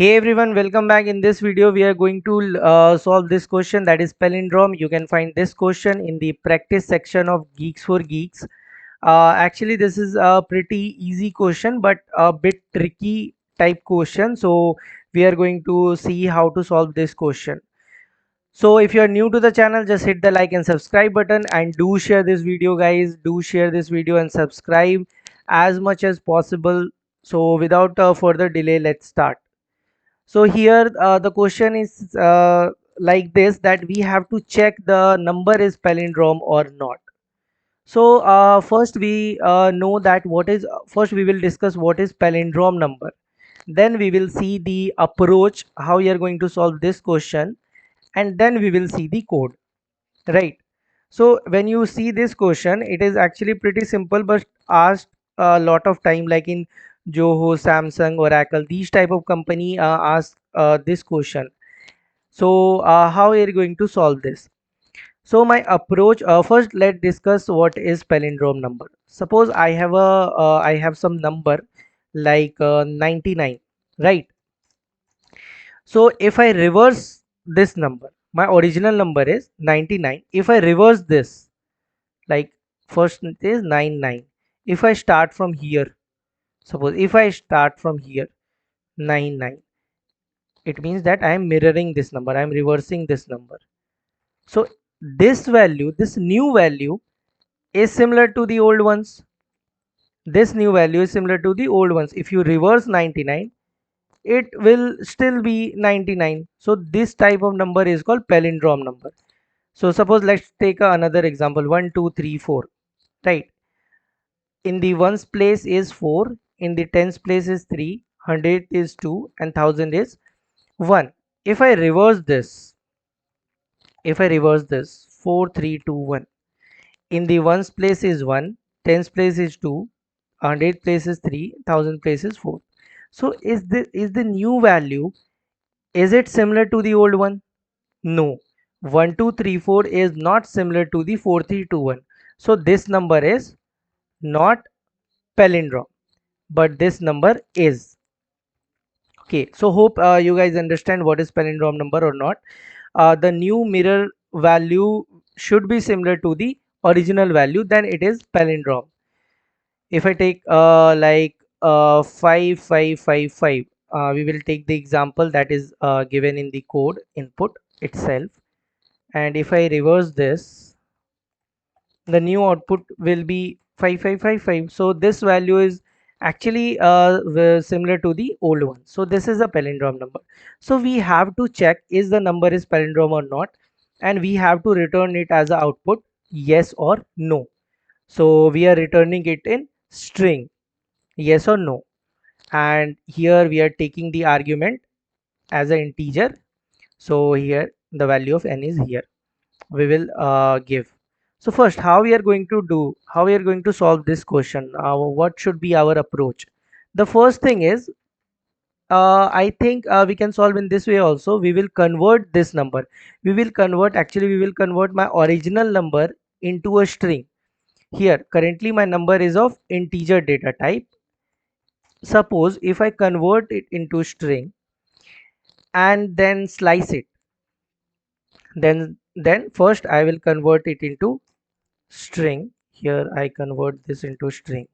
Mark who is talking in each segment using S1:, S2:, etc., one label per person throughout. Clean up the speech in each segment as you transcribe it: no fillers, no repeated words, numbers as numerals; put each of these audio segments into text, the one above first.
S1: Hey everyone, welcome back. In this video, we are going to solve this question, that is palindrome. You can find this question in the practice section of Geeks for Geeks. Actually, this is a pretty easy question, but a bit tricky type question. So we are going to see how to solve this question. So if you are new to the channel, just hit the like and subscribe button, and do share this video, guys. Do share this video and subscribe as much as possible. So without further delay, let's start. So here the question is like this, that we have to check the number is palindrome or not. So first we know that first we will discuss what is palindrome number. Then we will see the approach, how we are going to solve this question, and then we will see the code, right? So when you see this question, it is actually pretty simple, but asked a lot of time, like in Joho, Samsung, Oracle, these type of company ask this question. So how are you going to solve this? So my approach, first let's discuss what is palindrome number. Suppose I have some number like 99, right? So if I reverse this number, my original number is 99. If I reverse this, like first is 99. If I start from here, suppose if I start from here 99, it means that I am mirroring this number, I am reversing this number. So this value, this new value is similar to the old ones. This new value is similar to the old ones. If you reverse 99, it will still be 99. So this type of number is called palindrome number. So suppose let's take another example, 1 2 3 4, right? In the ones place is 4, in the tens place is 3, 100 is 2, and 1000 is 1. If I reverse this, 4 3 2 1, in the ones place is 1, tens place is 2, 100 place is 3, 1000 place is 4. So is the new value, is it similar to the old one? No. 1 2 3 4 is not similar to the 4 3 2 1. So this number is not palindrome, but this number is. Okay, so hope you guys understand what is palindrome number or not. The new mirror value should be similar to the original value, then it is palindrome. If I take 5555, we will take the example that is given in the code input itself, and if I reverse this, the new output will be 5555. So this value is actually similar to the old one. So this is a palindrome number. So we have to check is the number is palindrome or not, and we have to return it as a output, yes or no. So we are returning it in string, yes or no, and here we are taking the argument as an integer. So here the value of n is here, we will give. So first, how we are going to solve this question, what should be our approach? The first thing is, I think we can solve in this way also. We will convert this number, we will convert my original number into a string. Here currently my number is of integer data type. Suppose if I convert it into string and then slice it, then first I will convert it into string. Here I convert this into string.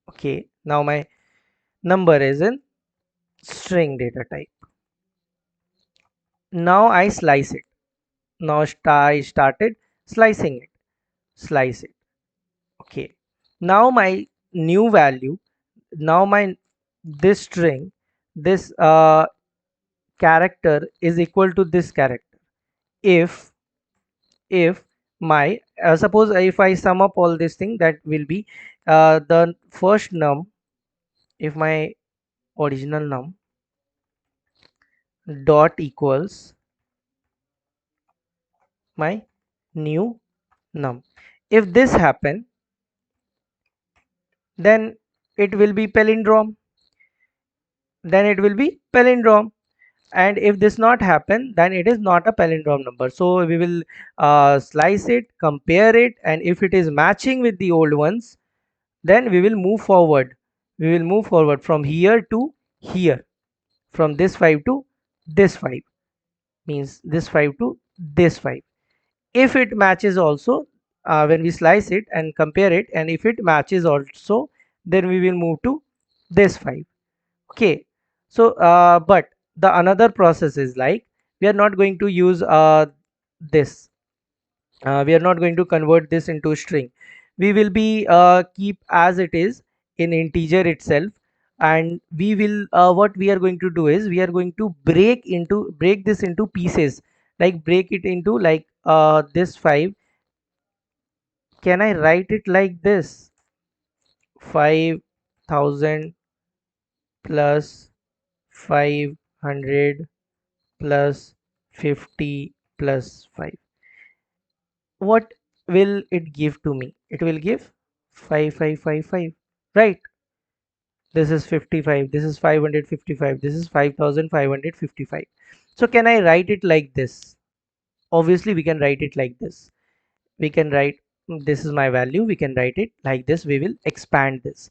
S1: Okay, now my number is in string data type. Now I slice it. Now I started slicing it. Slice it. Okay, now my new value, now my this string, this character is equal to this character if my suppose if I sum up all this thing, that will be the first num, if my original num dot equals my new num. If this happen, then it will be palindrome, and if this not happen, then it is not a palindrome number. So we will slice it, compare it, and if it is matching with the old ones, then we will move forward from here to here. from this 5 to this 5, means this 5 to this 5. If it matches also, when we slice it and compare it, and if it matches also, then we will move to this 5. Okay, so but the another process is like, we are not going to use this, we are not going to convert this into string. We will be keep as it is in integer itself, and we will what we are going to do is, we are going to break this into pieces, like break it into like this 5. Can I write it like this? 5000 plus 500 plus 50 plus 5. What will it give to me? It will give 5555, right? This is 55, this is 555, this is 5555. So can I write it like this? Obviously we can write it like this. We can write, this is my value, we can write it like this. We will expand this.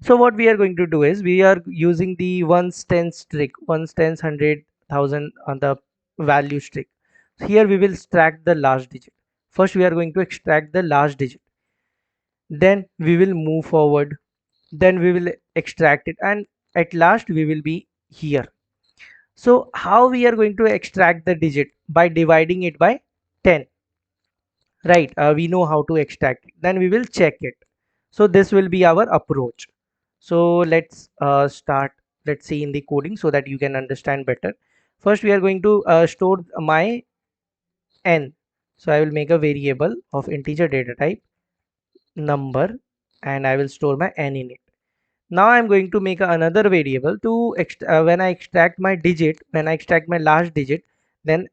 S1: So what we are going to do is, we are using the ones, tens trick, ones, tens, hundred, thousand on the value trick. Here we will extract the last digit. First we are going to extract the last digit, then we will move forward, then we will extract it, and at last we will be here. So how we are going to extract the digit? By dividing it by 10, right? We know how to extract it. Then we will check it. So this will be our approach. So let's start. Let's see in the coding so that you can understand better. First we are going to store my n. So I will make a variable of integer data type number, and I will store my n in it. Now I'm going to make another variable to when I extract my digit, when I extract my last digit, then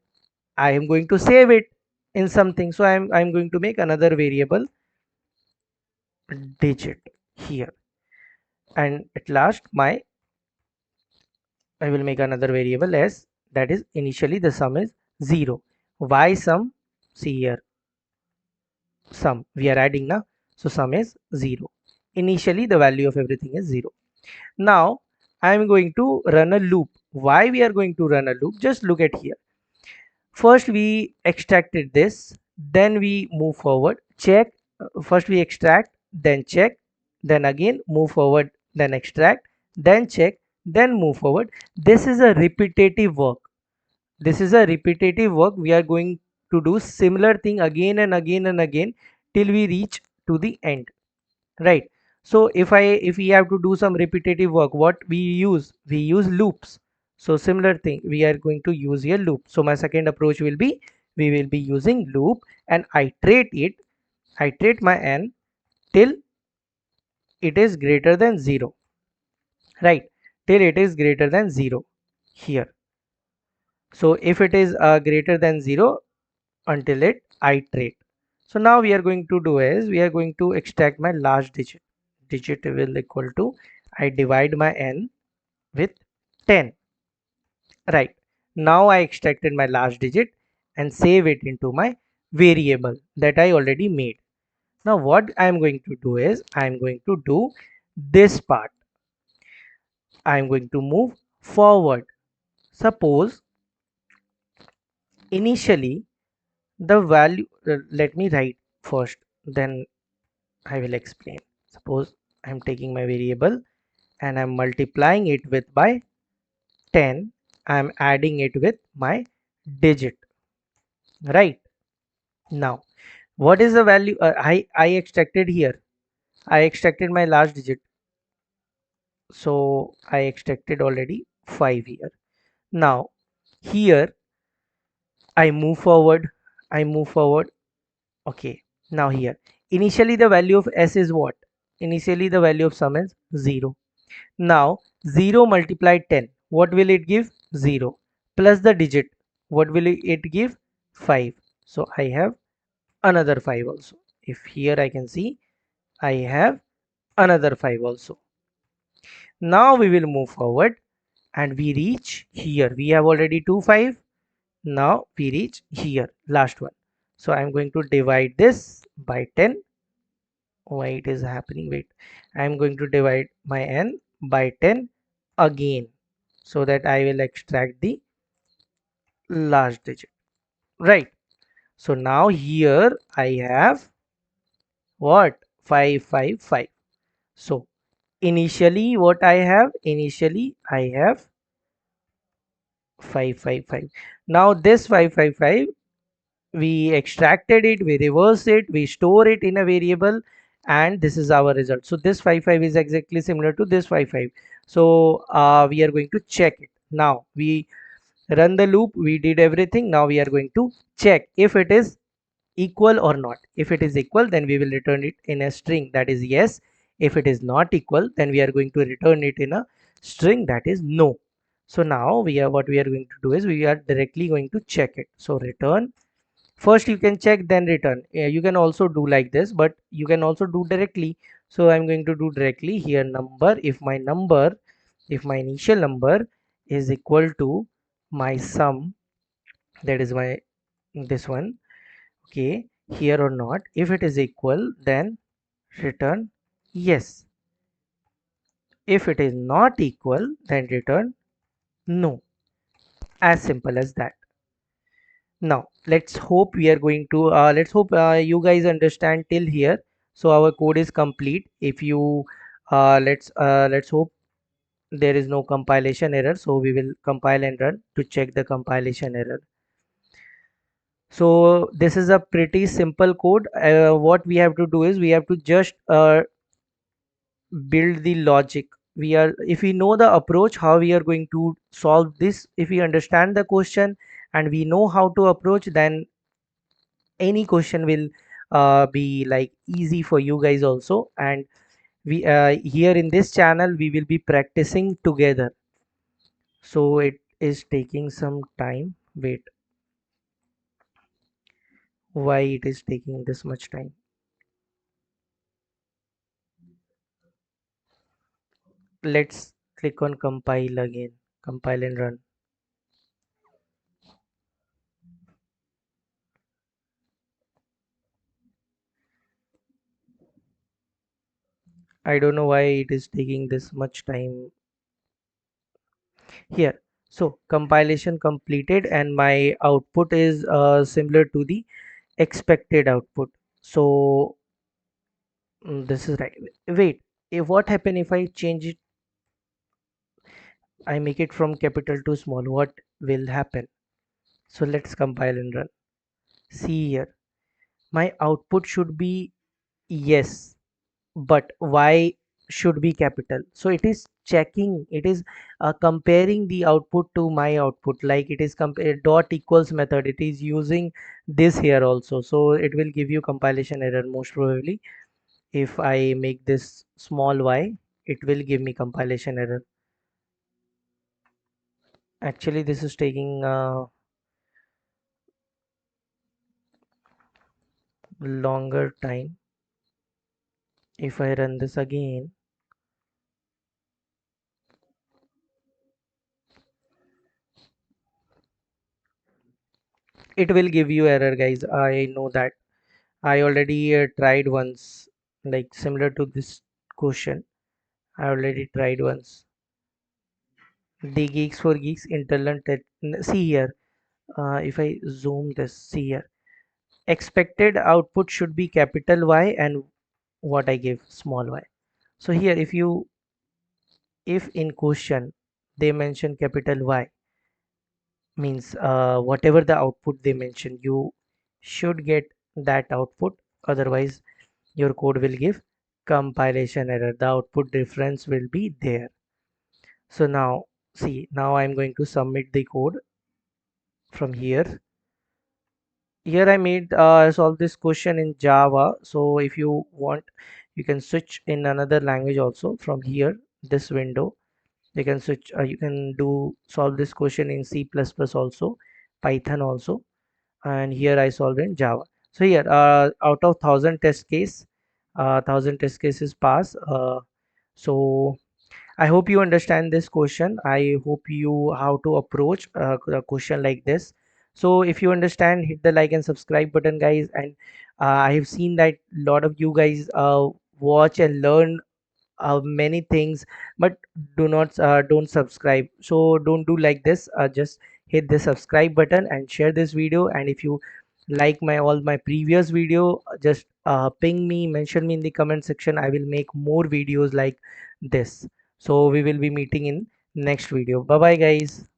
S1: I am going to save it in something. So I'm going to make another variable digit here, and at last my I will make another variable s, that is initially the sum is 0. Why sum? See here, sum we are adding now, so sum is 0. Initially the value of everything is 0. Now I am going to run a loop. Why we are going to run a loop? Just look at here. First we extracted this, then we move forward, check, first we extract, then check, then again move forward, then extract, then check, then move forward. This is a repetitive work. This is a repetitive work. We are going to do similar thing again and again and again till we reach to the end, right? So if we have to do some repetitive work, what we use loops. So similar thing, we are going to use here loop. So my second approach will be, we will be using loop and iterate my n till it is greater than 0, right? Till it is greater than 0 here. So if it is greater than 0, until it iterate. So now we are going to do is, we are going to extract my last digit. Digit will equal to, I divide my n with 10, right? Now I extracted my last digit and save it into my variable that I already made. Now what I am going to do is, I am going to do this part. I am going to move forward. Suppose initially the value, let me write first, then I will explain. Suppose I'm taking my variable and I'm multiplying it with by 10. I'm adding it with my digit, right? Now what is the value I extracted here? I extracted my last digit, so I extracted already 5 here. Now here I move forward, I move forward. Okay, now here initially the value of s is what? Initially the value of sum is 0. Now 0 multiplied 10, what will it give? 0 plus the digit, what will it give? 5. So I have another 5 also. If here I can see, I have another 5 also. Now we will move forward and we reach here. We have already 2 5. Now we reach here, last one. So I'm going to divide this by 10. Why it is happening? Wait, I'm going to divide my n by 10 again. so that I will extract the last digit, right? So now here I have what? 555. So initially what I have? Initially I have 555. Now this 555, we extracted it, we reverse it, we store it in a variable, and this is our result. So this 55 is exactly similar to this 55. So we are going to check it. Now we run the loop, we did everything. Now we are going to check if it is equal or not. If it is equal, then we will return it in a string, that is yes. If it is not equal, then we are going to return it in a string, that is no. So now we are, what we are going to do is we are directly going to check it. So return. First you can check, then return. You can also do like this, but you can also do directly. So I'm going to do directly here, number. If my initial number is equal to my sum, that is my this one, okay, here or not. If it is equal, then return yes. If it is not equal, then return no. As simple as that. Now let's hope we are going to let's hope you guys understand till here. So our code is complete. If you let's hope there is no compilation error. So we will compile and run to check the compilation error. So this is a pretty simple code. What we have to do is we have to just build the logic. We are, if we know the approach how we are going to solve this, if we understand the question and we know how to approach, then any question will be like easy for you guys also. And we here in this channel we will be practicing together. So it is taking some time. Wait, why it is taking this much time? Let's click on compile again, compile and run. I don't know why it is taking this much time here. So compilation completed and my output is similar to the expected output. So this is right. Wait, if what happen if I change it, I make it from capital to small, what will happen? So let's compile and run. See here, my output should be yes, but y should be capital. So it is checking, it is comparing the output to my output, like it is compare dot equals method, it is using this here also. So it will give you compilation error most probably. If I make this small y, it will give me compilation error. Actually this is taking longer time. If I run this again, it will give you error guys, I know that. I already tried once, like similar to this question. I already tried once. The Geeks for Geeks internal see here. If I zoom this, see here. Expected output should be capital Y and what I give small y. So here, if in question they mention capital Y, means whatever the output they mention, you should get that output. Otherwise, your code will give compilation error. The output difference will be there. So now see, now I'm going to submit the code from here. Here I made solve this question in Java. So if you want, you can switch in another language also. From here, this window, you can switch, you can do solve this question in C++ also, Python also, and here I solved in Java. So here out of 1000 test cases pass. So I hope you understand this question. I hope you how to approach a question like this. So if you understand, hit the like and subscribe button, guys. And I have seen that a lot of you guys watch and learn many things, but don't subscribe. So don't do like this. Just hit the subscribe button and share this video. And if you like my all my previous video, just ping me, mention me in the comment section. I will make more videos like this. So we will be meeting in next video. Bye bye guys.